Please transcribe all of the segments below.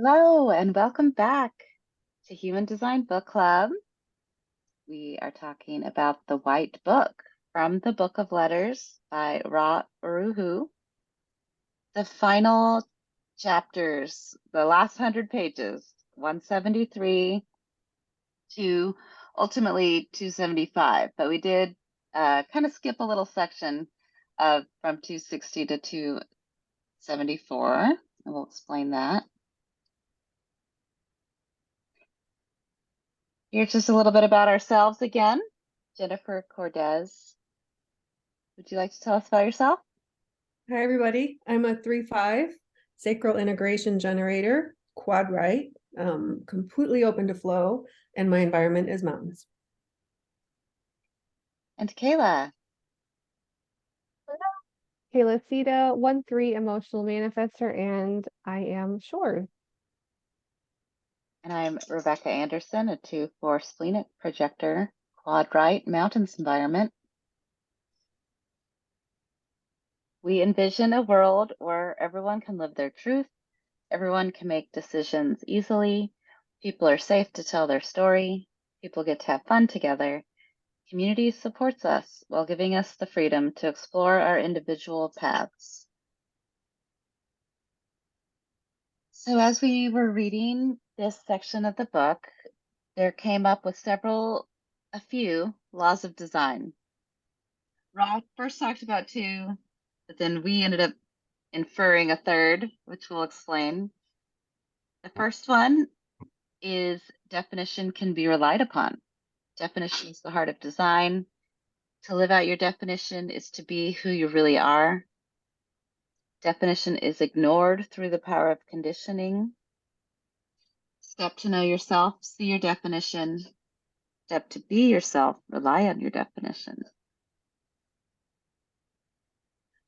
Hello, and welcome back to Human Design Book Club. We are talking about The White Book from the Book of Letters by Ra Uru Hu. The final chapters, the last 100 pages, 173 to ultimately 275. But we did kind of skip a little section from 260 to 274, and we'll explain that. Here's just a little bit about ourselves again. Jennifer Cordes, would you like to tell us about yourself? Hi, everybody. I'm a 3-5 sacral integration generator, quad right, completely open to flow, and my environment is mountains. And Kayla. Kayla Sita, 1-3 emotional manifester, and I am sure. And I'm Rebecca Anderson, a 2-4 splenic projector, quad right, mountains environment. We envision a world where everyone can live their truth, everyone can make decisions easily, people are safe to tell their story, people get to have fun together. Community supports us while giving us the freedom to explore our individual paths. So as we were reading this section of the book, there came up with a few laws of design. Rob first talked about two, but then we ended up inferring a third, which we'll explain. The first one is definition can be relied upon. Definition is the heart of design. To live out your definition is to be who you really are. Definition is ignored through the power of conditioning. Step to know yourself, see your definition. Step to be yourself, rely on your definition.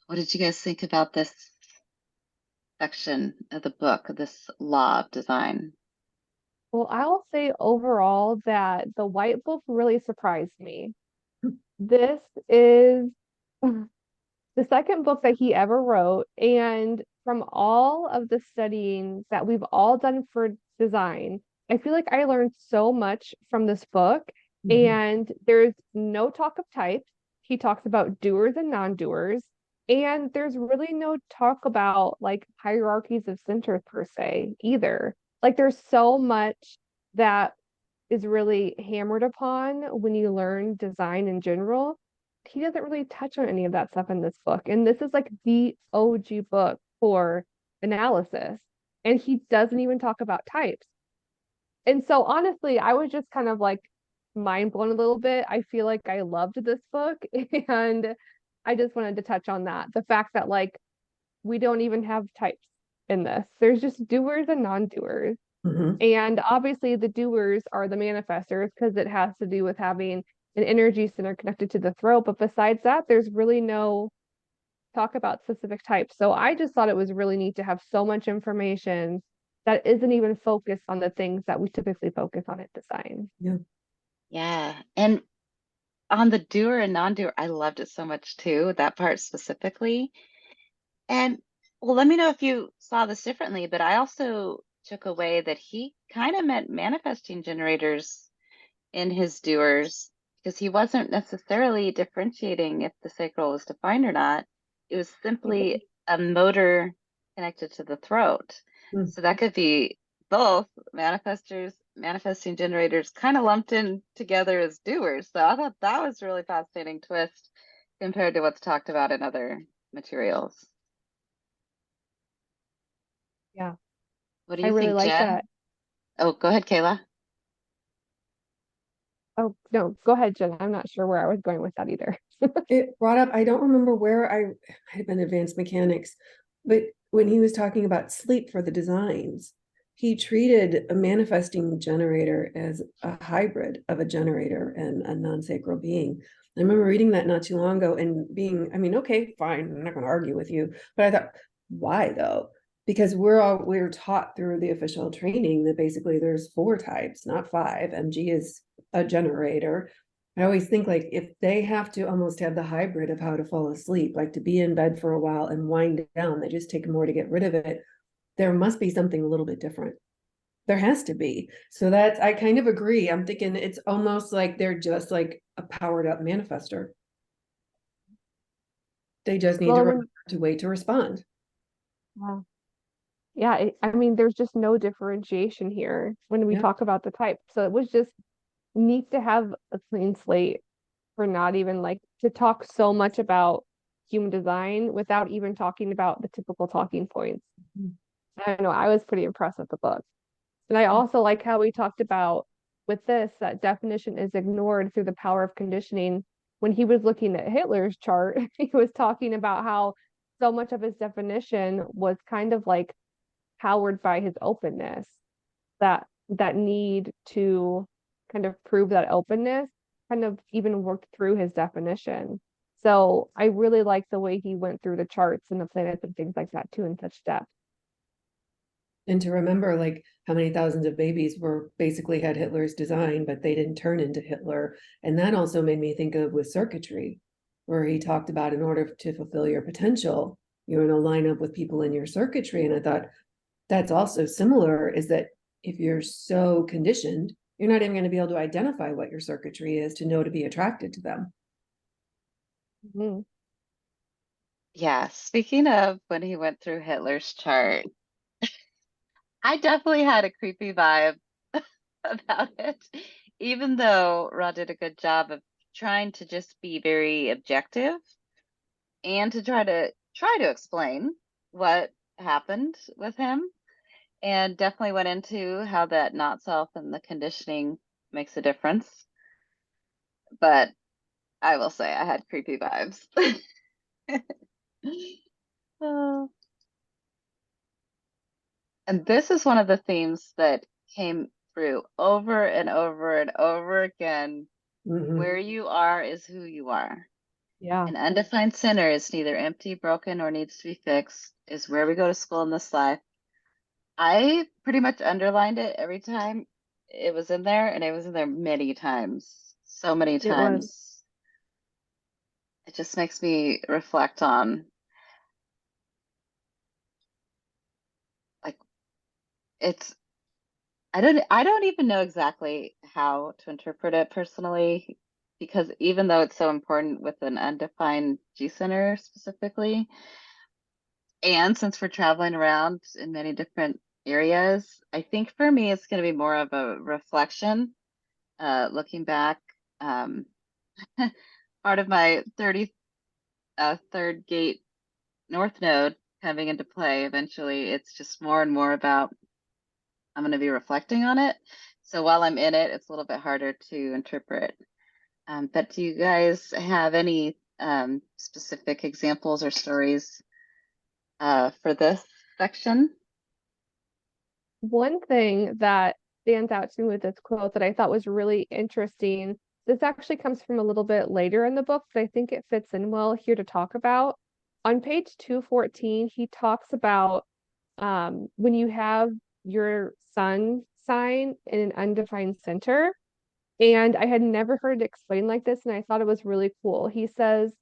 What did you guys think about this section of the book, this law of design? Well, I'll say overall that the White Book really surprised me. This is the second book that he ever wrote, and from all of the studying that we've all done for design, I feel like I learned so much from this book. And there's no talk of types. He talks about doers and non-doers. And there's really no talk about like hierarchies of centers per se either. Like there's so much that is really hammered upon when you learn design in general. He doesn't really touch on any of that stuff in this book. And this is like the OG book for analysis. And he doesn't even talk about types. And so honestly, I was just kind of like mind blown a little bit. I feel like I loved this book and I just wanted to touch on that. The fact that like we don't even have types in this. There's just doers and non-doers. And obviously the doers are the manifestors because it has to do with having an energy center connected to the throat. But besides that, there's really no talk about specific types. So I just thought it was really neat to have so much information that isn't even focused on the things that we typically focus on in design. Yeah. And on the doer and non-doer, I loved it so much too, that part specifically. And well, let me know if you saw this differently, but I also took away that he kind of meant manifesting generators in his doers because he wasn't necessarily differentiating if the sacral was defined or not. It was simply a motor connected to the throat. So that could be both manifesting generators kind of lumped in together as doers. So I thought that was a really fascinating twist compared to what's talked about in other materials. Yeah. What do I you really think, like Jen? that. Oh, go ahead, Kayla. Oh, no, go ahead, Jen. I'm not sure where I was going with that either. It brought up, I don't remember where I had been advanced mechanics, but when he was talking about sleep for the designs, he treated a manifesting generator as a hybrid of a generator and a non-sacral being. I remember reading that not too long ago and being, I mean, okay, fine, I'm not going to argue with you, but I thought, why though? Because we're taught through the official training that basically there's 4 types, not 5. MG is a generator. I always think like if they have to almost have the hybrid of how to fall asleep, like to be in bed for a while and wind down, they just take more to get rid of it. There must be something a little bit different There has to be. So that's, I kind of agree. I'm thinking it's almost like they're just like a powered up manifester. They just need to Well, remember to wait to respond. wow. Yeah, I mean, there's just no differentiation here when we Yeah. talk about the type. So it was just neat to have a clean slate for not even like to talk so much about human design without even talking about the typical talking points. I don't know, I was pretty impressed with the book. And I also like how we talked about with this, that definition is ignored through the power of conditioning. When he was looking at Hitler's chart, he was talking about how so much of his definition was kind of like powered by his openness, that need to kind of prove that openness kind of even worked through his definition. So I really like the way he went through the charts and the planets and things like that too in such depth. And to remember like how many thousands of babies were basically had Hitler's design, but they didn't turn into Hitler. And that also made me think of with circuitry, where he talked about in order to fulfill your potential, you're going to line up with people in your circuitry. And I thought that's also similar, is that if you're so conditioned, you're not even going to be able to identify what your circuitry is to know to be attracted to them. Mhm. Yeah, speaking of when he went through Hitler's chart, I definitely had a creepy vibe about it, even though Ra did a good job of trying to just be very objective and to try to explain what happened with him, and definitely went into how that not self and the conditioning makes a difference. But I will say I had creepy vibes. Uh, and this is one of the themes that came through over and over and over again. Mm-hmm. Where you are is who you are. Yeah. An undefined center is neither empty, broken, or needs to be fixed, is where we go to school in this life. I pretty much underlined it every time it was in there, and it was in there many times, so many It was. times. It just makes me reflect on like it's I don't even know exactly how to interpret it personally, because even though it's so important with an undefined G center specifically, and since we're traveling around in many different areas, I think for me it's going to be more of a reflection, looking back. Um, Part of my 33rd gate north node coming into play eventually, it's just more and more about I'm going to be reflecting on it. So while I'm in it, it's a little bit harder to interpret. But do you guys have any specific examples or stories for this section? One thing that stands out to me with this quote that I thought was really interesting, this actually comes from a little bit later in the book, but I think it fits in well here to talk about. On page 214, he talks about when you have your sun sign in an undefined center. And I had never heard it explained like this, and I thought it was really cool. He says,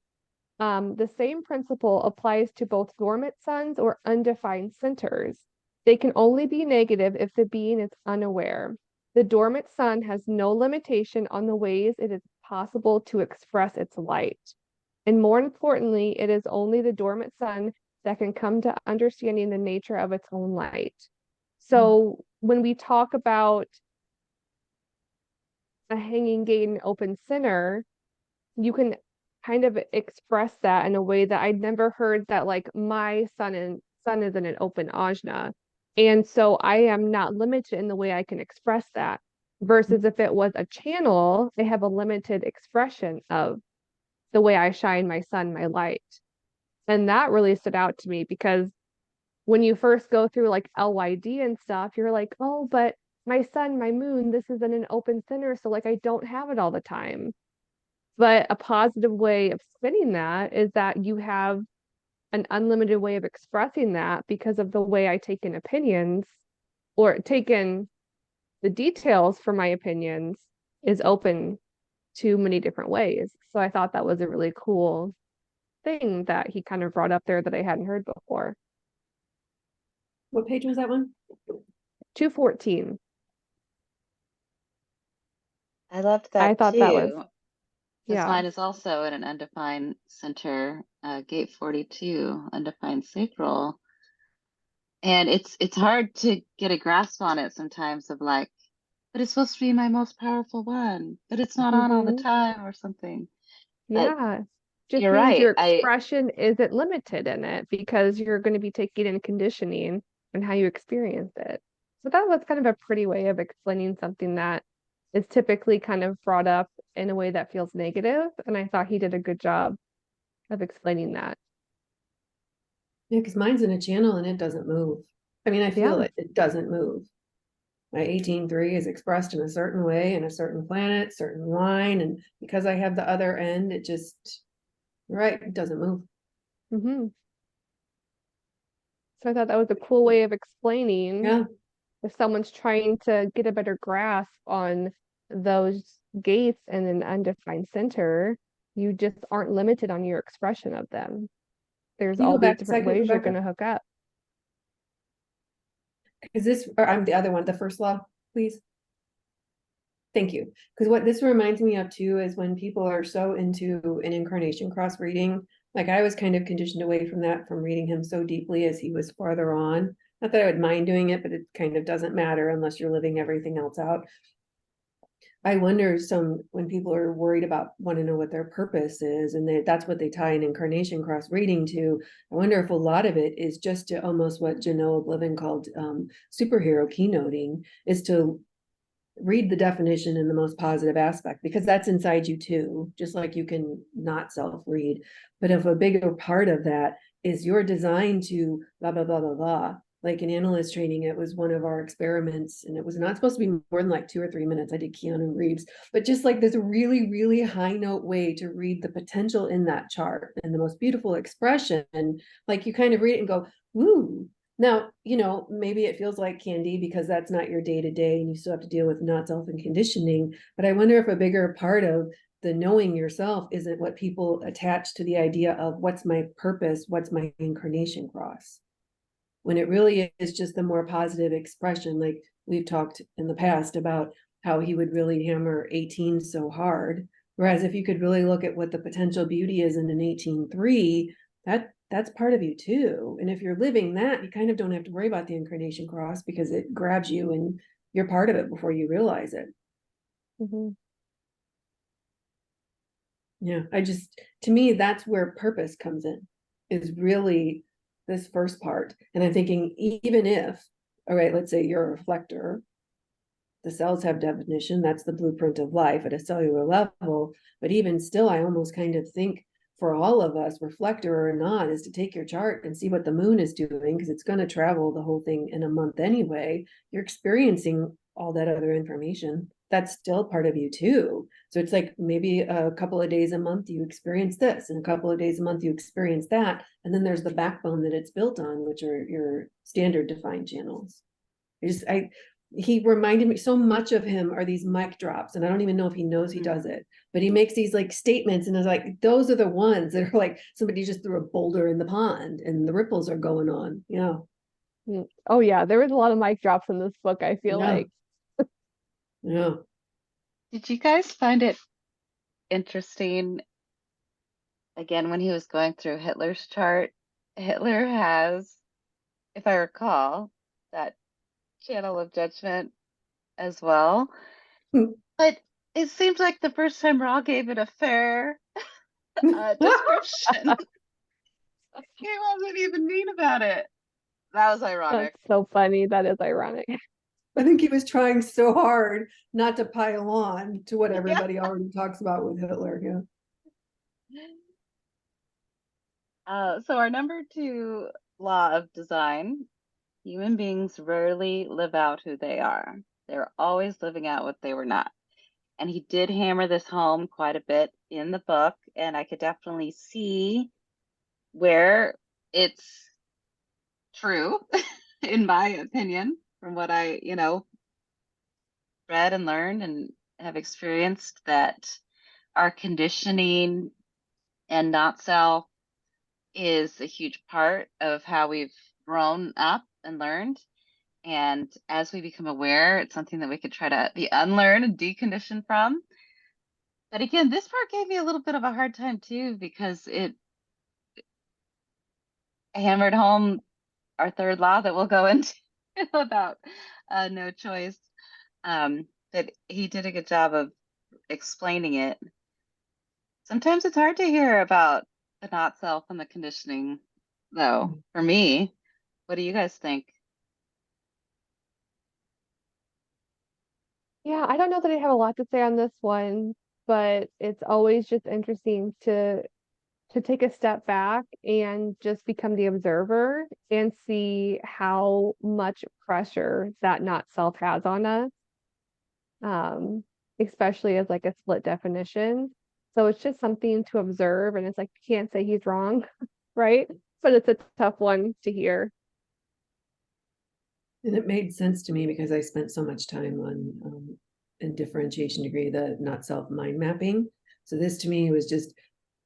the same principle applies to both dormant suns or undefined centers. They can only be negative if the being is unaware. The dormant sun has no limitation on the ways it is possible to express its light. And more importantly, it is only the dormant sun that can come to understanding the nature of its own light. So when we talk about a hanging gate and open center, you can kind of express that in a way that I'd never heard, that like my sun is in an open ajna. And so I am not limited in the way I can express that. Versus if it was a channel, they have a limited expression of the way I shine my sun, my light. And that really stood out to me because when you first go through like LYD and stuff, you're like, oh, but my sun, my moon, this is in an open center. So like I don't have it all the time. But a positive way of spinning that is that you have an unlimited way of expressing that because of the way I take in opinions or take in the details for my opinions is open to many different ways. So I thought that was a really cool thing that he kind of brought up there that I hadn't heard before. What page was that one? 214. I loved I that thought that was, too, because yeah. mine is also in an undefined center, gate 42, undefined sacral. And it's hard to get a grasp on it sometimes of like, but it's supposed to be my most powerful one, but it's not on all the Hmm. time or something. But Yeah. Just you're means right. your expression isn't limited in it because you're going to be taking in conditioning and how you experience it. So that was kind of a pretty way of explaining something that is typically kind of brought up in a way that feels negative. And I thought he did a good job of explaining that. Yeah, because mine's in a channel and it doesn't move. I mean, I feel Yeah. it. It doesn't move. My 18.3 is expressed in a certain way in a certain planet, certain line. And because I have the other end, it just, right, it doesn't move. Hmm. So I thought that was a cool way of explaining Yeah. if someone's trying to get a better grasp on those gates in an undefined center, you just aren't limited on your expression of them. There's Can you all go these back a different second, ways you're going Rebecca? to hook up. Is this, or I'm the other one, the first law, please? Thank you. Because what this reminds me of too is when people are so into an incarnation cross reading, like I was kind of conditioned away from that from reading him so deeply as he was farther on. Not that I would mind doing it, but it kind of doesn't matter unless you're living everything else out. I wonder when people are worried about want to know what their purpose is, and that's what they tie an incarnation cross reading to. I wonder if a lot of it is just to almost what Genoa Bliven called superhero keynoting, is to read the definition in the most positive aspect, because that's inside you too, just like you can not self-read. But if a bigger part of that is you're designed to blah, blah, blah, blah, blah. Like in analyst training, it was one of our experiments, and it was not supposed to be more than like 2 or 3 minutes. I did Keanu Reeves, but just like there's a really, really high note way to read the potential in that chart and the most beautiful expression. Like you kind of read it and go, woo, now, maybe it feels like candy because that's not your day to day and you still have to deal with not self and conditioning. But I wonder if a bigger part of the knowing yourself isn't what people attach to the idea of what's my purpose, what's my incarnation cross, when it really is just the more positive expression. Like we've talked in the past about how he would really hammer 18 so hard. Whereas if you could really look at what the potential beauty is in an 18.3, that's part of you too. And if you're living that, you kind of don't have to worry about the incarnation cross because it grabs you and you're part of it before you realize it. Mm-hmm. Yeah, to me, that's where purpose comes in, is really this first part. And I'm thinking, even if, all right, let's say you're a reflector, the cells have definition, that's the blueprint of life at a cellular level. But even still, I almost kind of think for all of us, reflector or not, is to take your chart and see what the moon is doing, because it's going to travel the whole thing in a month anyway. You're experiencing all that other information. That's still part of you too. So it's like maybe a couple of days a month you experience this, and a couple of days a month you experience that. And then there's the backbone that it's built on, which are your standard defined channels. He reminded me so much of him are these mic drops, and I don't even know if he knows he does it, but he makes these like statements and is like, those are the ones that are like somebody just threw a boulder in the pond and the ripples are going on. Oh yeah, there was a lot of mic drops in this book, I feel Yeah, like. yeah. did you guys find it interesting again when he was going through Hitler's chart? Hitler has, if I recall, that channel of judgment as well. But it seems like the first time Ra gave it a fair description. He wasn't even mean about it. That was That's ironic. so funny. That is ironic. I think he was trying so hard not to pile on to what Yeah. everybody already talks about with Hitler. Yeah. So our number two law of design: human beings rarely live out who they are. They're always living out what they were not. And he did hammer this home quite a bit in the book, and I could definitely see where it's true, in my opinion, from what I, read and learned and have experienced, that our conditioning and not self is a huge part of how we've grown up and learned. And as we become aware, it's something that we could try to be unlearn and decondition from. But again, this part gave me a little bit of a hard time too, because it hammered home our third law that we'll go into about no choice. But he did a good job of explaining it. Sometimes it's hard to hear about the not self and the conditioning, though, for me. What do you guys think? Yeah, I don't know that I have a lot to say on this one, but it's always just interesting to take a step back and just become the observer and see how much pressure that not self has on us, um, especially as like a split definition. So it's just something to observe, and it's like you can't say he's wrong, right? But it's a tough one to hear. And it made sense to me because I spent so much time on in differentiation degree, the not self mind mapping. So this to me was just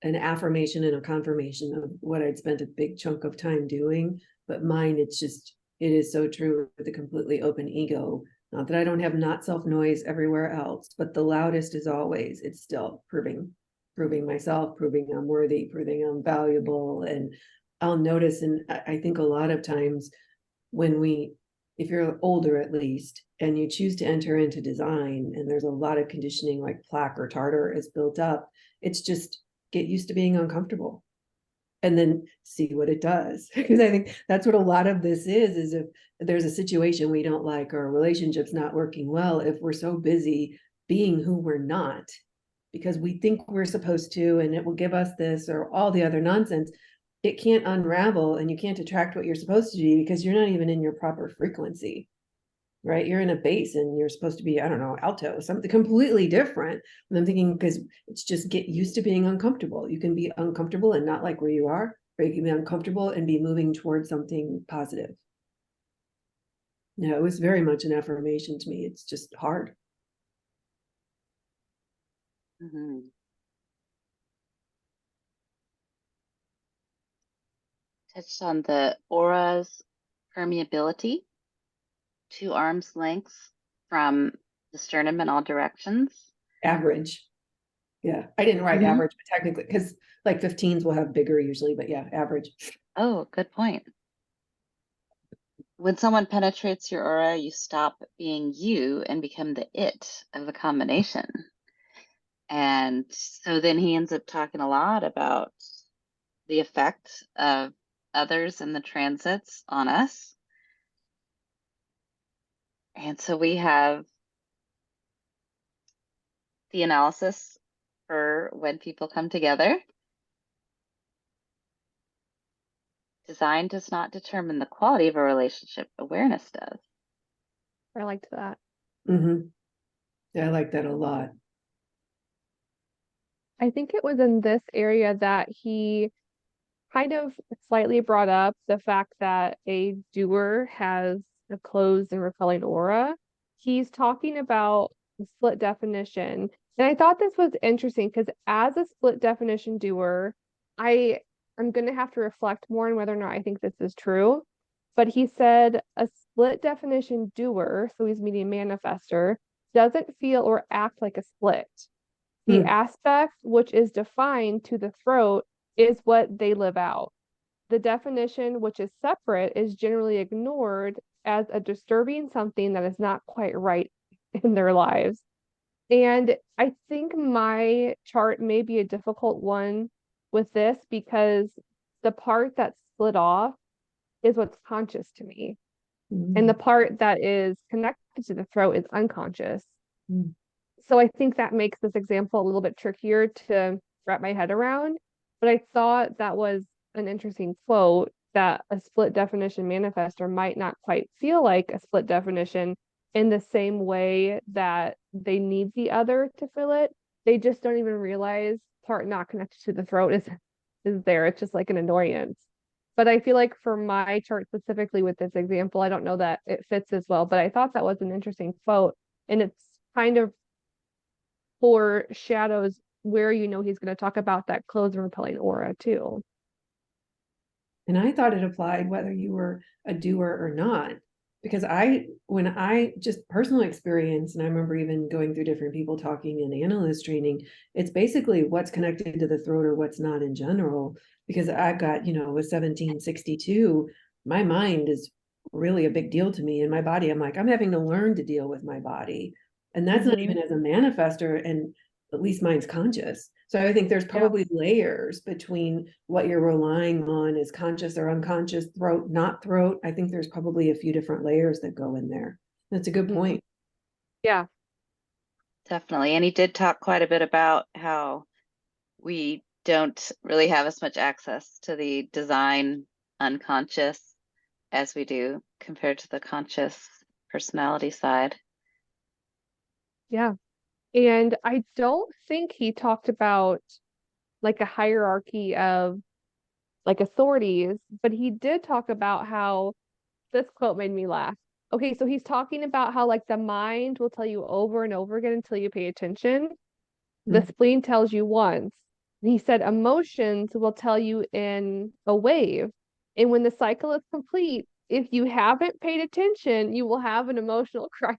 an affirmation and a confirmation of what I'd spent a big chunk of time doing. But mine, it's just, it is so true with the completely open ego. Not that I don't have not self noise everywhere else, but the loudest is always, it's still proving myself, proving I'm worthy, proving I'm valuable. And I'll notice, and I think a lot of times when we, if you're older at least, and you choose to enter into design, and there's a lot of conditioning like plaque or tartar is built up, it's just get used to being uncomfortable and then see what it does. Because I think that's what a lot of this is if there's a situation we don't like or a relationship's not working well, if we're so busy being who we're not because we think we're supposed to, and it will give us this or all the other nonsense, it can't unravel and you can't attract what you're supposed to be because you're not even in your proper frequency, right? You're in a bass and you're supposed to be, I don't know, alto, something completely different. And I'm thinking, because it's just get used to being uncomfortable. You can be uncomfortable and not like where you are, or you can be uncomfortable and be moving towards something positive. Yeah, it was very much an affirmation to me. It's just hard. Mhm. Touched on the aura's permeability, 2 arms lengths from the sternum in all directions. Average. Yeah, I didn't write Mhm. average, but technically, because like 15s will have bigger usually, but yeah, average. Oh, good point. When someone penetrates your aura, you stop being you and become the it of the combination. And so then he ends up talking a lot about the effect of others and the transits on us. And so we have the analysis for when people come together. Design does not determine the quality of a relationship, awareness does. I liked that. Mm-hmm. Yeah, I like that a lot. I think it was in this area that he kind of slightly brought up the fact that a doer has a closed and repelling aura. He's talking about the split definition. And I thought this was interesting because as a split definition doer, I am going to have to reflect more on whether or not I think this is true. But he said a split definition doer, so he's meaning manifester, doesn't feel or act like a split. The Mm. aspect which is defined to the throat is what they live out. The definition which is separate is generally ignored as a disturbing something that is not quite right in their lives. And I think my chart may be a difficult one with this because the part that's split off is what's conscious to me. And the Mm. part that is connected to the throat is unconscious. Mm. So I think that makes this example a little bit trickier to wrap my head around. But I thought that was an interesting quote that a split definition manifester might not quite feel like a split definition in the same way that they need the other to fill it. They just don't even realize part not connected to the throat is there. It's just like an annoyance. But I feel like for my chart specifically with this example, I don't know that it fits as well, but I thought that was an interesting quote. And it's kind of foreshadows where you know he's going to talk about that closed and repelling aura too. And I thought it applied whether you were a doer or not. because when I just personal experience, and I remember even going through different people talking in analyst training, it's basically what's connected to the throat or what's not in general. Because I've got, with 1762, my mind is really a big deal to me, and my body, I'm like, I'm having to learn to deal with my body. And that's not even as a manifester, and at least mine's conscious. So I think there's probably layers between what you're relying on is conscious or unconscious, throat, not throat. I think there's probably a few different layers that go in there. That's a good point. Yeah. Definitely. And he did talk quite a bit about how we don't really have as much access to the design unconscious as we do compared to the conscious personality side. Yeah. And I don't think he talked about like a hierarchy of like authorities, but he did talk about how this quote made me laugh. Okay, so he's talking about how like the mind will tell you over and over again until you pay attention. The Mhm. spleen tells you once. And he said emotions will tell you in a wave. And when the cycle is complete, if you haven't paid attention, you will have an emotional crisis.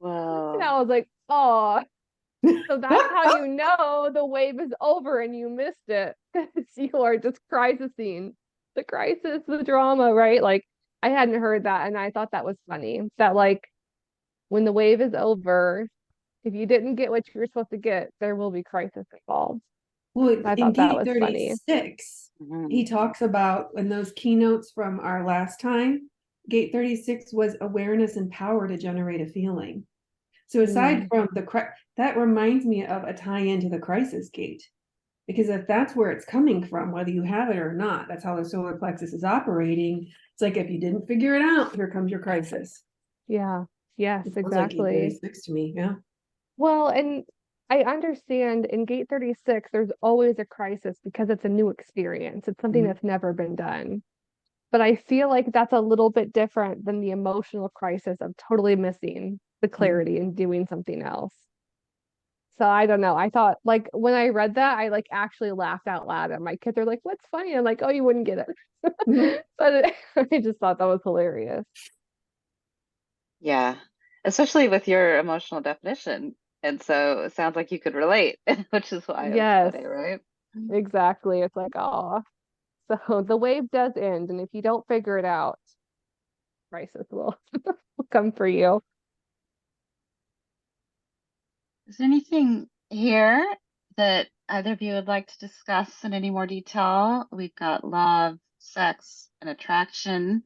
And Whoa. I was like, oh, so that's how you know the wave is over and you missed it. Because you are just crisising the crisis, the drama, right? Like I hadn't heard that and I thought that was funny. That like when the wave is over, if you didn't get what you were supposed to get, there will be crisis involved. Well, I in thought that Gate was funny. 36, he talks about in those keynotes from our last time, Gate 36 was awareness and power to generate a feeling. So aside from that reminds me of a tie-in to the crisis gate. Because if that's where it's coming from, whether you have it or not, that's how the solar plexus is operating. It's like if you didn't figure it out, here comes your crisis. Yeah. Yes, It sounds like Gate exactly. 36 to me. Yeah. Well, and I understand in Gate 36, there's always a crisis because it's a new experience. It's something Mhm. that's never been done. But I feel like that's a little bit different than the emotional crisis of totally missing the Mhm. clarity and doing something else. So I don't know. I thought like when I read that, I like actually laughed out loud. And my kids are like, "What's funny?" I'm like, "Oh, you wouldn't get Mhm. it." But I just thought that was hilarious. Yeah. Especially with your emotional definition. And so it sounds like you could relate, which is why it's Yes, funny, right? exactly. It's like, oh, so the wave does end, and if you don't figure it out, crisis will come for you. Is there anything here that either of you would like to discuss in any more detail? We've got love, sex, and attraction,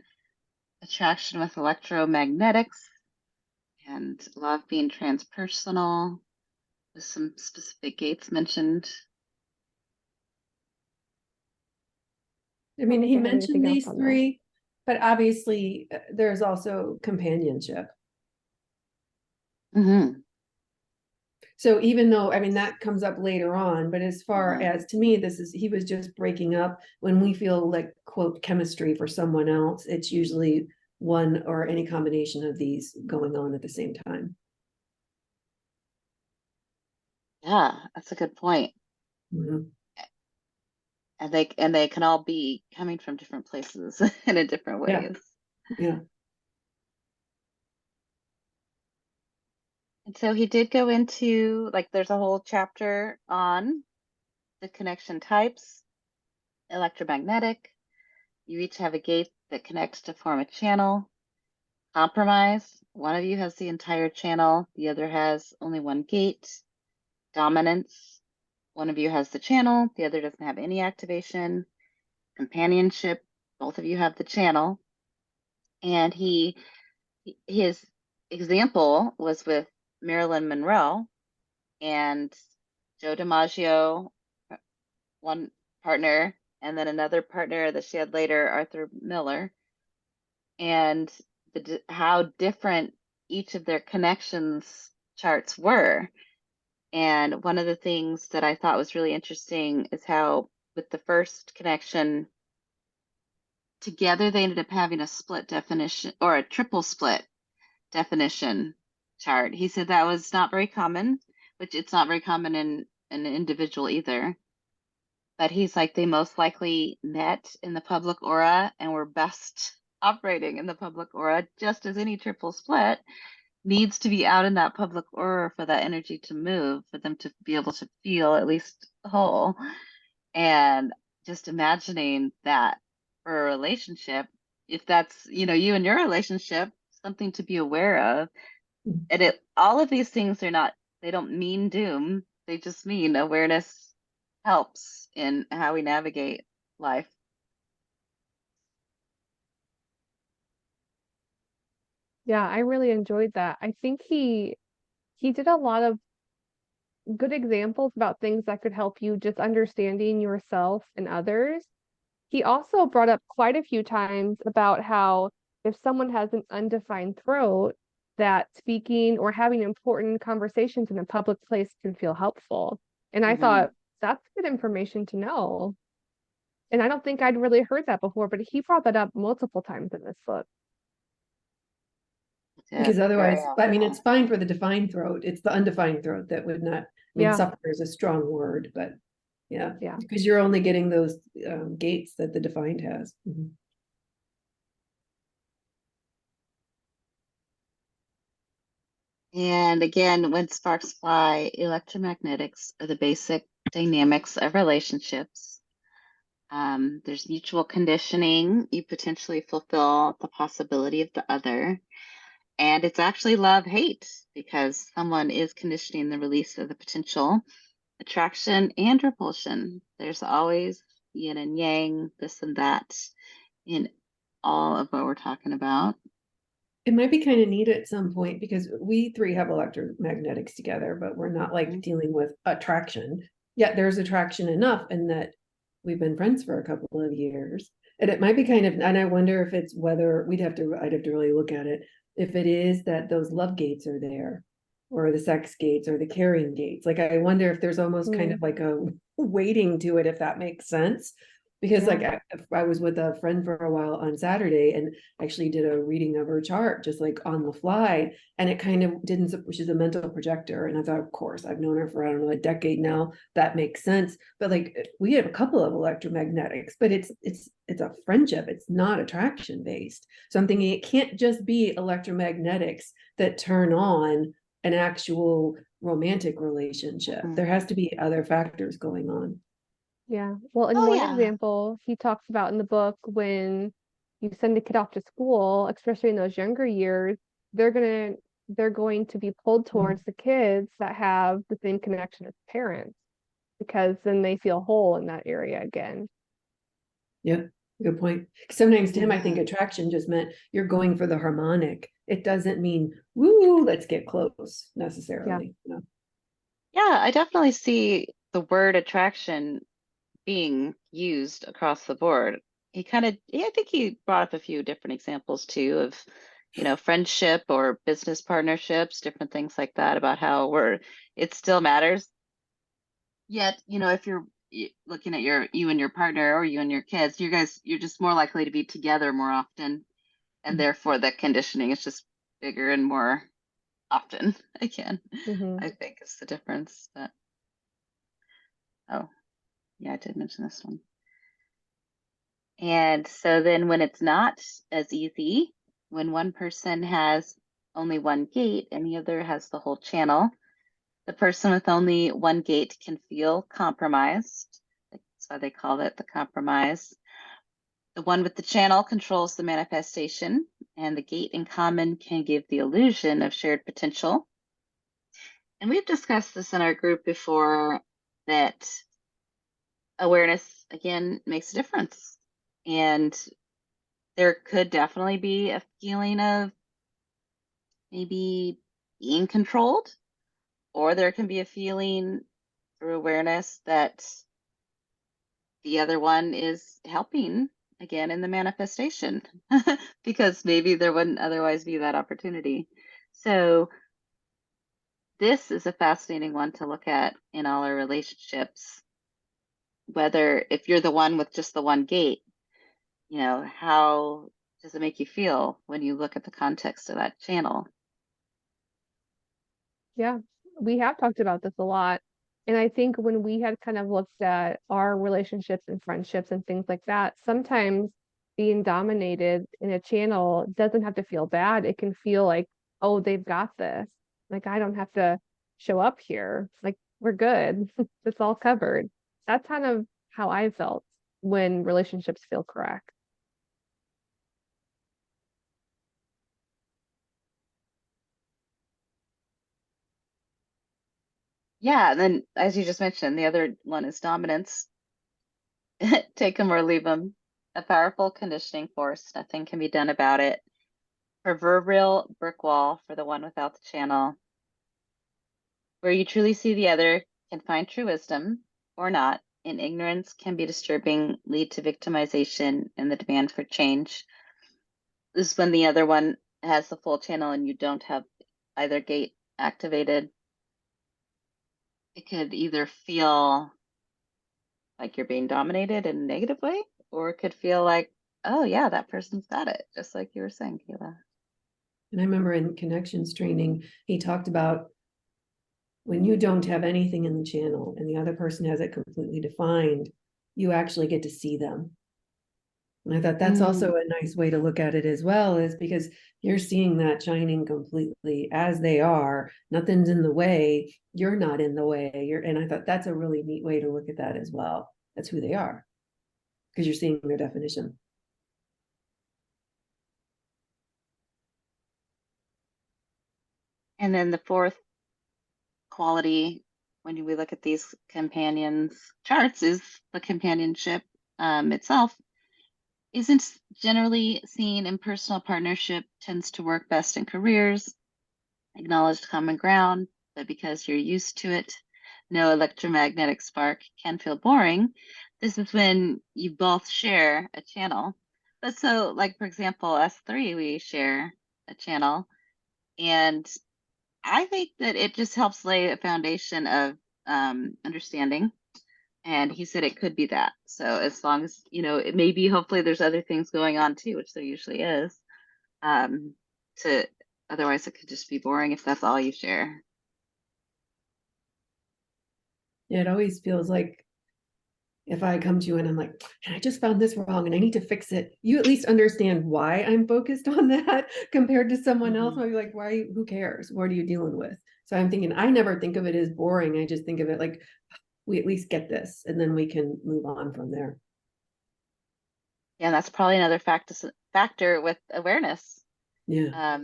attraction with electromagnetics, and love being transpersonal, with some specific gates mentioned. I I don't mean, think he I had anything mentioned else these on there. three, but obviously there's also companionship. Hmm. So even though, I mean, that comes up later on, but as far Yeah. as to me, he was just breaking up when we feel like, quote, chemistry for someone else, it's usually one or any combination of these going on at the same time. Yeah, that's a good point. Mhm. And they can all be coming from different places and in different Yeah, ways. yeah. And so he did go into like there's a whole chapter on the connection types, electromagnetic. You each have a gate that connects to form a channel. Compromise. One of you has the entire channel, the other has only one gate. Dominance. One of you has the channel, the other doesn't have any activation. Companionship. Both of you have the channel. And his example was with Marilyn Monroe and Joe DiMaggio, one partner, and then another partner that she had later, Arthur Miller, and how different each of their connections charts were. And one of the things that I thought was really interesting is how, with the first connection, together they ended up having a split definition or a triple split definition chart. He said that was not very common, which it's not very common in an individual either. But he's like they most likely met in the public aura and were best operating in the public aura, just as any triple split needs to be out in that public aura for that energy to move, for them to be able to feel at least whole. And just imagining that for a relationship, if that's, you and your relationship, something to be aware of. Mhm. And all of these things they don't mean doom. They just mean awareness helps in how we navigate life. Yeah, I really enjoyed that. I think he did a lot of good examples about things that could help you just understanding yourself and others. He also brought up quite a few times about how if someone has an undefined throat, that speaking or having important conversations in a public place can feel helpful. And I Hmm. thought that's good information to know. And I don't think I'd really heard that before, but he brought that up multiple times in this book. Because Very otherwise, I mean, helpful. it's fine for the defined throat. It's the undefined throat that would not, I mean, Yeah, suffer is a strong word, but yeah, yeah. because you're only getting those gates that the defined has. Mhm. And again, when sparks fly, electromagnetics are the basic dynamics of relationships. There's mutual conditioning. You potentially fulfill the possibility of the other. And it's actually love hate because someone is conditioning the release of the potential attraction and repulsion. There's always yin and yang, this and that in all of what we're talking about. It might be kind of neat at some point because we three have electromagnetics together, but we're not like Mhm. dealing with attraction. Yet there's attraction enough in that we've been friends for a couple of years. And it might be kind of, and I wonder if it's whether I'd have to really look at it. If it is that those love gates are there, or the sex gates, or the caring gates. Like, I wonder if there's almost kind Mm, of like a waiting to it, if that makes sense. Because yeah. like I was with a friend for a while on Saturday and actually did a reading of her chart just like on the fly, and it kind of didn't, she's a mental projector, and I thought, of course, I've known her for, I don't know, a decade now, that makes sense. But like, we have a couple of electromagnetics, but it's a friendship, it's not attraction based. So I'm thinking it can't just be electromagnetics that turn on an actual romantic relationship. Mhm. There has to be other factors going on. Yeah. Well, in Oh, one yeah. example, he talks about in the book when you send a kid off to school, especially in those younger years, they're gonna they're going to be pulled Mhm. towards the kids that have the same connection as parents because then they feel whole in that area again. Yeah, good point. Sometimes to him, I think Mhm. attraction just meant you're going for the harmonic. It doesn't mean, woo, let's get close Yeah. necessarily. Yeah, I definitely see the word attraction being used across the board. I think he brought up a few different examples too of, friendship or business partnerships, different things like that about how it still matters. Yet, if you're looking at you and your partner or you and your kids, you're just more likely to be together more often. And therefore the conditioning is just bigger and more often again, Hmm. I think is the difference. But, oh, yeah, I did mention this one. And so then when it's not as easy, when one person has only one gate and the other has the whole channel, the person with only one gate can feel compromised. That's why they call it the compromise. The one with the channel controls the manifestation, and the gate in common can give the illusion of shared potential. And we've discussed this in our group before that awareness, again, makes a difference. And there could definitely be a feeling of maybe being controlled, or there can be a feeling through awareness that the other one is helping again in the manifestation because maybe there wouldn't otherwise be that opportunity. So, this is a fascinating one to look at in all our relationships. Whether if you're the one with just the one gate, how does it make you feel when you look at the context of that channel? Yeah. We have talked about this a lot. And I think when we had kind of looked at our relationships and friendships and things like that, sometimes being dominated in a channel doesn't have to feel bad. It can feel like, oh, they've got this. Like I don't have to show up here. Like we're good. It's all covered. That's kind of how I felt when relationships feel correct. Yeah, and then as you just mentioned, the other one is dominance. Take them or leave them. A powerful conditioning force. Nothing can be done about it. Proverbial brick wall for the one without the channel. Where you truly see the other can find true wisdom or not, and ignorance can be disturbing, lead to victimization and the demand for change. This is when the other one has the full channel and you don't have either gate activated. It could either feel like you're being dominated in a negative way, or it could feel like, oh yeah, that person's got it, just like you were saying, Kayla. And I remember in connections training, he talked about when you don't have anything in the channel and the other person has it completely defined, you actually get to see them. And I thought that's also a nice way to look at it as well, is because you're seeing that shining completely as they are. Nothing's in the way. You're not in the way. And I thought that's a really neat way to look at that as well. That's who they are, because you're seeing their definition. And then the fourth quality, when we look at these companions charts, is the companionship itself isn't generally seen in personal partnership, tends to work best in careers, acknowledged common ground, but because you're used to it, no electromagnetic spark can feel boring. This is when you both share a channel. But so, like, for example, us three, we share a channel. And I think that it just helps lay a foundation of understanding. And he said it could be that. So as long as, it may be, hopefully there's other things going on too, which there usually is. Um, to Otherwise it could just be boring if that's all you share. It always feels like if I come to you and I'm like, and I just found this wrong and I need to fix it, you at least understand why I'm focused on that compared to someone else. I'll be like, why, who cares? What are you dealing with? So I'm thinking, I never think of it as boring. I just think of it like, we at least get this and then we can move on from there. Yeah, that's probably another factor with awareness. Yeah.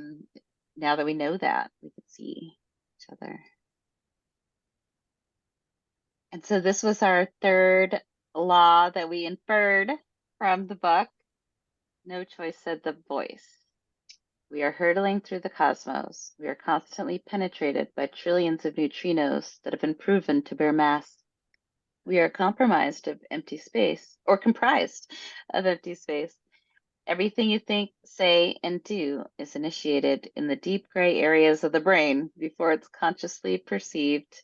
Now that we know that, we can see each other. And so this was our third law that we inferred from the book. No choice, said the voice. We are hurtling through the cosmos. We are constantly penetrated by trillions of neutrinos that have been proven to bear mass. We are compromised of empty space, or comprised of empty space. Everything you think, say, and do is initiated in the deep gray areas of the brain before it's consciously perceived.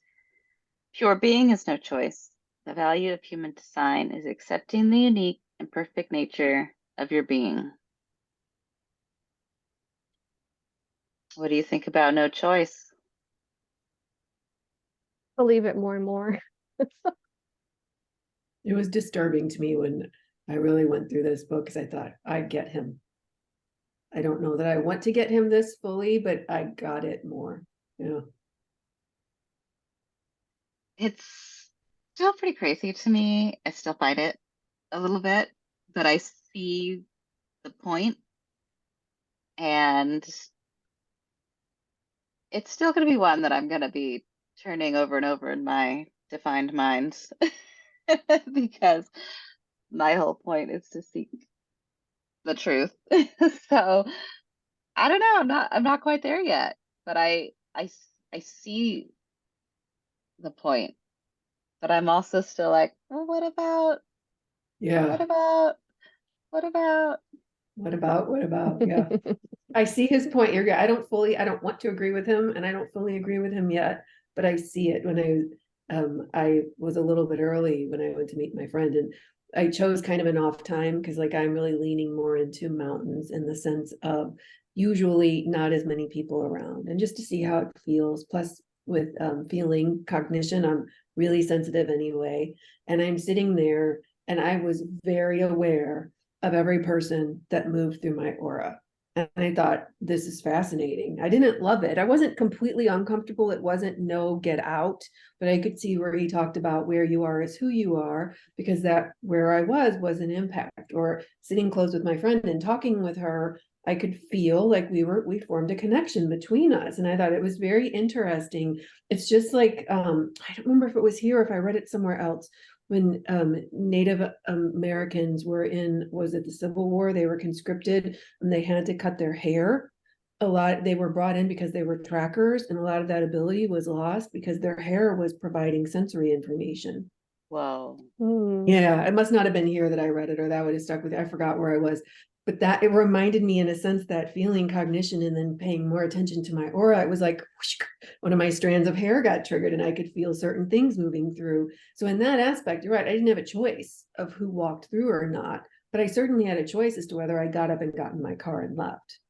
Pure being is no choice. The value of human design is accepting the unique and perfect nature of your being. What do you think about no choice? Believe it more and more. It was disturbing to me when I really went through this book, because I thought, I get him. I don't know that I want to get him this fully, but I got it more. Yeah. It's still pretty crazy to me. I still find it a little bit, but I see the point, and it's still going to be one that I'm going to be turning over and over in my defined mind because my whole point is to seek the truth. So I don't know. I'm not quite there yet, but I see the point. But I'm also still like, well, what about, Yeah. what about, what about? What about? Yeah. I see his point. I don't want to agree with him, and I don't fully agree with him yet, but I see it. When I was a little bit early when I went to meet my friend, and I chose kind of an off time because like I'm really leaning more into mountains in the sense of usually not as many people around, and just to see how it feels. Plus with feeling cognition, I'm really sensitive anyway, and I'm sitting there and I was very aware of every person that moved through my aura. And I thought, this is fascinating. I didn't love it. I wasn't completely uncomfortable. It wasn't no get out, but I could see where he talked about where you are is who you are, because that where I was an impact. Or sitting close with my friend and talking with her, I could feel like we formed a connection between us. And I thought it was very interesting. It's just like, I don't remember if it was here or if I read it somewhere else, when Native Americans were in, was it the Civil War? They were conscripted and they had to cut their hair. They were brought in because they were trackers, and a lot of that ability was lost because their hair was providing sensory information. Whoa. Yeah, it must not have been here that I read it, or that would have stuck with you. I forgot where I was. But that it reminded me, in a sense, that feeling cognition and then paying more attention to my aura. It was like whoosh, one of my strands of hair got triggered and I could feel certain things moving through. So in that aspect, you're right. I didn't have a choice of who walked through or not, but I certainly had a choice as to whether I got up and got in my car and left.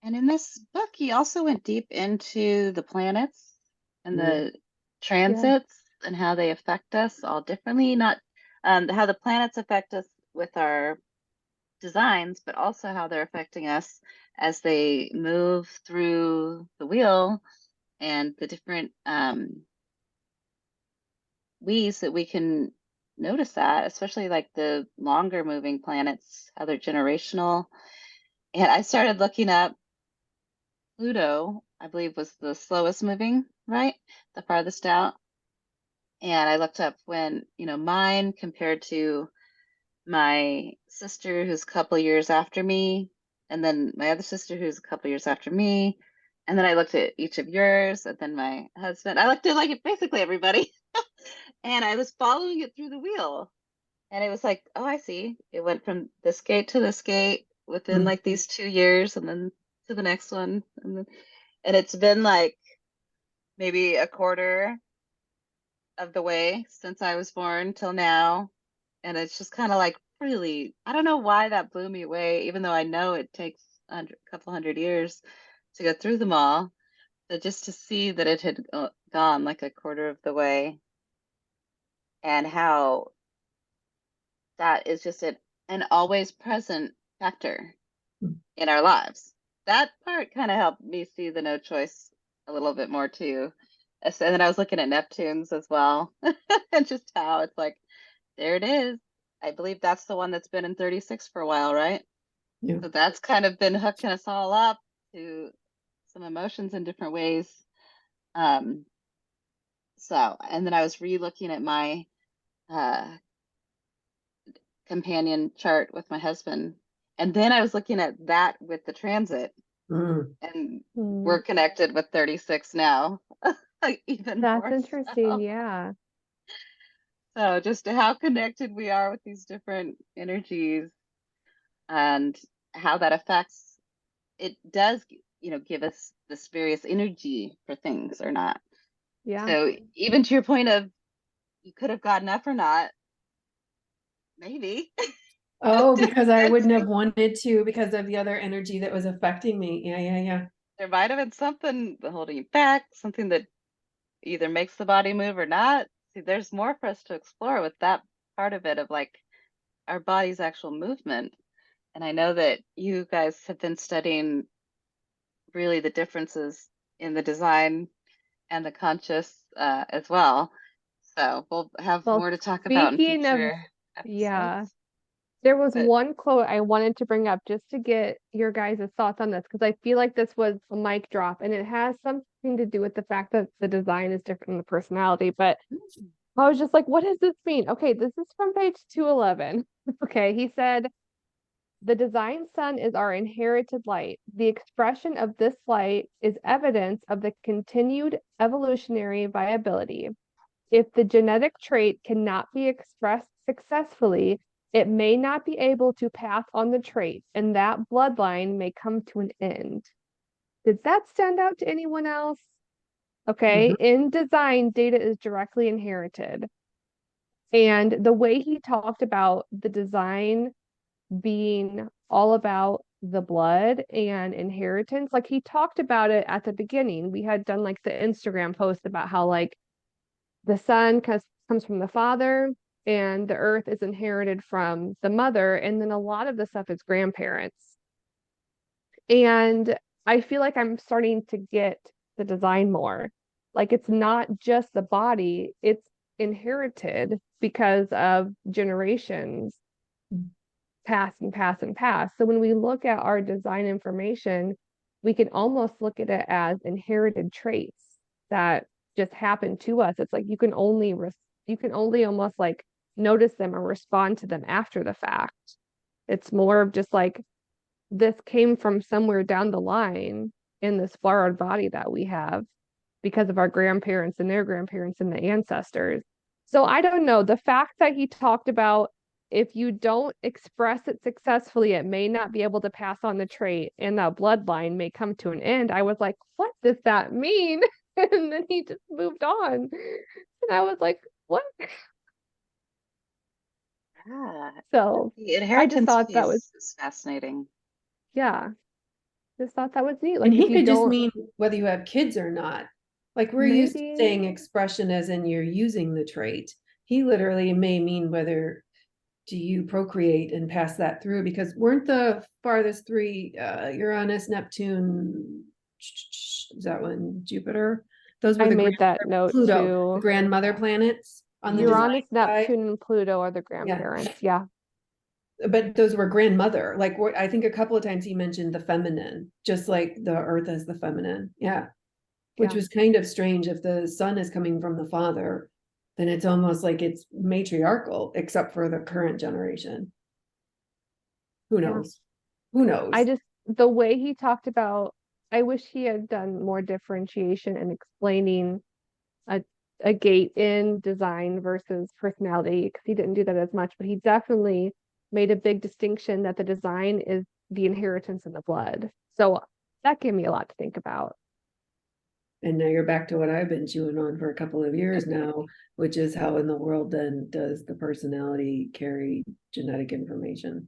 And in this book, he also went deep into the planets and the transits and how they affect us all differently. Not how the planets affect us with our designs, but also how they're affecting us as they move through the wheel and the different ways that we can notice that, especially like the longer moving planets, how they're generational. And I started looking up Pluto, I believe was the slowest moving, right? The farthest out. And I looked up when, mine compared to my sister who's a couple years after me, and then my other sister who's a couple years after me. And then I looked at each of yours, and then my husband. I looked at like basically everybody. And I was following it through the wheel. And it was like, oh, I see. It went from this gate to this gate within like these 2 years, and then to the next one. And it's been like maybe a quarter of the way since I was born till now. And it's just kind of like really, I don't know why that blew me away, even though I know it takes a couple hundred years to go through them all. But just to see that it had gone like a quarter of the way, and how that is just an always present factor in our lives. That part kind of helped me see the no choice a little bit more too. And then I was looking at Neptune's as well, and just how it's like, there it is. I believe that's the one that's been in 36 for a while, right? Yeah. So that's kind of been hooking us all up to some emotions in different ways. Um, and then I was re-looking at my uh, companion chart with my husband. And then I was looking at that with the transit, and we're connected with 36 now, like even That's more interesting. so. Yeah. So just how connected we are with these different energies, and how that affects, it does, give us this various energy for things or not. Yeah. So even to your point of you could have gotten up or not, maybe. Oh, because I wouldn't have wanted to because of the other energy that was affecting me. Yeah. There might have been something holding you back, something that either makes the body move or not. See, there's more for us to explore with that part of it, of like our body's actual movement. And I know that you guys have been studying really the differences in the design and the conscious as well. So we'll have Well, more to talk about in speaking of, future yeah, episodes. there was But one quote I wanted to bring up just to get your guys' thoughts on this, because I feel like this was a mic drop and it has something to do with the fact that the design is different in the personality. But I was just like, what does this mean? Okay, this is from page 211. Okay, he said, the design sun is our inherited light. The expression of this light is evidence of the continued evolutionary viability. If the genetic trait cannot be expressed successfully, it may not be able to pass on the trait, and that bloodline may come to an end. Did that stand out to anyone else? Okay, in design, data is directly inherited. And the way he talked about the design being all about the blood and inheritance, like he talked about it at the beginning. We had done like the Instagram post about how like the son comes from the father, and the earth is inherited from the mother, and then a lot of the stuff is grandparents. And I feel like I'm starting to get the design more. Like it's not just the body, it's inherited because of generations pass and pass and pass. So when we look at our design information, we can almost look at it as inherited traits that just happen to us. It's like you can only almost like notice them or respond to them after the fact. It's more of just like this came from somewhere down the line in this borrowed body that we have because of our grandparents and their grandparents and the ancestors. So I don't know. The fact that he talked about if you don't express it successfully, it may not be able to pass on the trait and that bloodline may come to an end. I was like, what does that mean? And then he just moved on. And I was like, what? Yeah. So The I just inheritance thought that was, piece is fascinating. yeah, just thought that was neat. And Like if he you could just don't, mean whether you have kids or not. Like we're used to maybe, saying expression as in you're using the trait. He literally may mean whether do you procreate and pass that through, because weren't the farthest three Uranus, Neptune, is that one, Jupiter? Those were I the made that note Pluto, the too. grandmother planets on the design Uranus, side. Neptune, and Pluto are the Yeah, grandparents. Yeah. but those were grandmother. Like I think a couple of times he mentioned the feminine, just like the earth as the feminine. Yeah, which Yeah. was kind of strange. If the son is coming from the father, then it's almost like it's matriarchal, except for the current generation. Who Yeah. knows? Who knows? The way he talked about, I wish he had done more differentiation and explaining a, a gate in design versus personality, because he didn't do that as much, but he definitely made a big distinction that the design is the inheritance in the blood. So that gave me a lot to think about. And now you're back to what I've been chewing on for a couple of years now, which is how in the world then does the personality carry genetic information?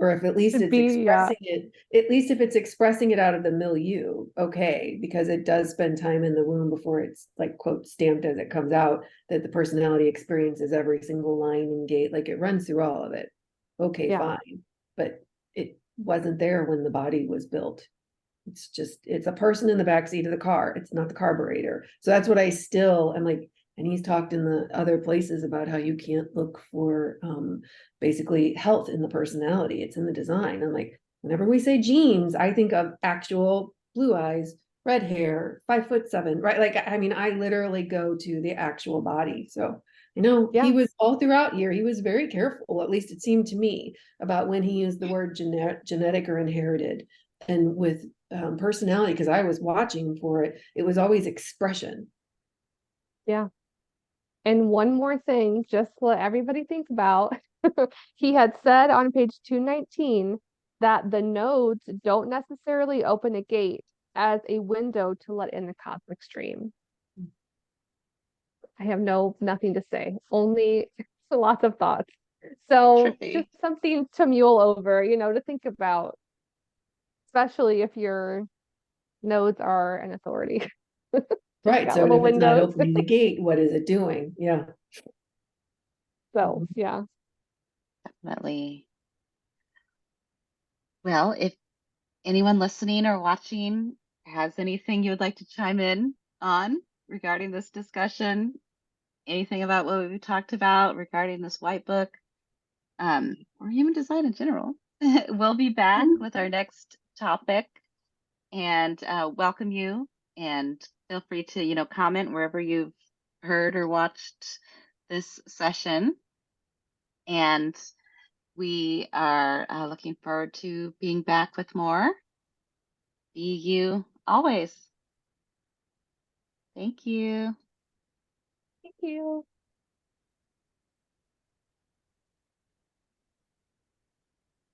Or if at least Should it's be, yeah, expressing it, at least if it's expressing it out of the milieu, okay, because it does spend time in the womb before it's like quote stamped as it comes out, that the personality experiences every single line and gate, like it runs through all of it. Okay, yeah, fine. But it wasn't there when the body was built. It's a person in the backseat of the car. It's not the carburetor. So that's what I still am like. And he's talked in the other places about how you can't look for basically health in the personality. It's in the design. I'm like, whenever we say genes, I think of actual blue eyes, red hair, 5'7", right? Like, I mean, I literally go to the actual body. So you know, he yeah, was all throughout here. He was very careful, at least it seemed to me, about when he used the word genetic or inherited. And with personality, because I was watching for it, it was always expression. yeah. And one more thing, just to let everybody think about, he had said on page 219 that the nodes don't necessarily open a gate as a window to let in the cosmic stream. I have nothing to say, only lots of thoughts. So just Trippy. something to mule over, to think about, especially if your nodes are an authority. Just Right. got So little if it's not windows. opening the gate, what is it doing? Yeah. So yeah. Definitely. Well, if anyone listening or watching has anything you would like to chime in on regarding this discussion, anything about what we talked about regarding this white book, or human design in general, we'll be back with our next topic and welcome you. And feel free to, comment wherever you've heard or watched this session. And we are looking forward to being back with more. Be you always. Thank you. Thank you.